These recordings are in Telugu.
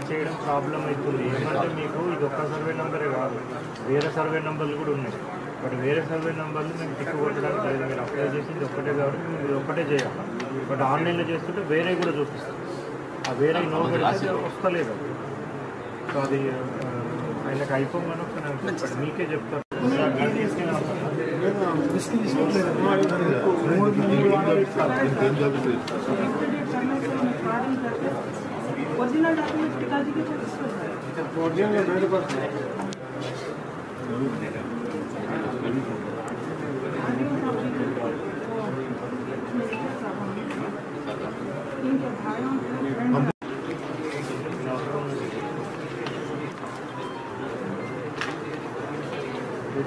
చేయడం ప్రాబ్లం అవుతుంది. ఏమంటే మీకు ఇది ఒక్క సర్వే నెంబరే కాదు, వేరే సర్వే నెంబర్లు కూడా ఉన్నాయి. బట్ వేరే సర్వే నెంబర్లు మేము టిక్ కొట్టడానికి లేదు. మీరు అప్లై చేసింది ఒక్కటే కాబట్టి మేము ఇది ఒక్కటే చేయాలి. బట్ ఆన్లైన్లో చేస్తుంటే వేరే కూడా చూపిస్తాం. ఆ వేరే నో పెడితే వస్తలేదు. సో అది ఆయనకు అయిపోగానే ఒకసారి మీకే చెప్తారు. ओरिजिनल डॉक्यूमेंट पिताजी के ओरिजिनल मेरे पास है।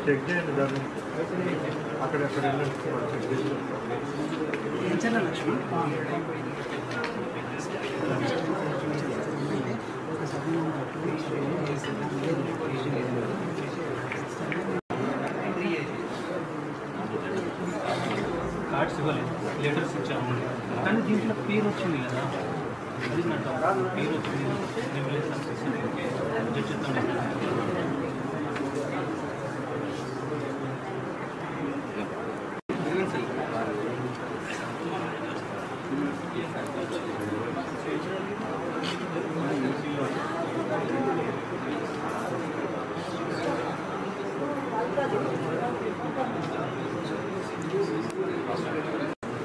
చెక్ చేయండి దాన్ని అక్కడెక్కడ లక్ష్మి కార్డ్స్ ఇవ్వలేదు, లెటర్స్ ఇచ్చాము. కానీ దీంట్లో పేరు వచ్చింది కదా, అది నా డౌట్. పేరు వచ్చింది మేము చెప్తాను.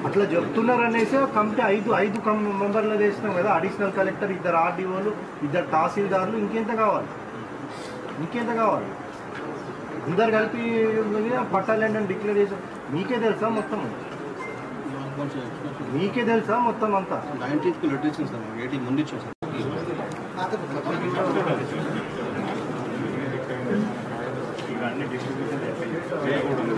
అట్లా చెప్తున్నారు అనేసి కమిటీ ఐదు మెంబర్లు వేసినాం కదా. అడిషనల్ కలెక్టర్, 2 ఆర్డీఓలు, 2 తహసీల్దార్లు, ఇంకెంత కావాలి? అందరు కలిపి పట్టాలండి అని డిక్లేర్ చేసాం. మీకే తెలుసా మొత్తం అంతా? 19th లెటర్ ఇచ్చింది సార్, 18 ముందు ఇచ్చాం సార్. ఇవన్నీ డిస్ట్రిబ్యూషన్ చేయకూడదు.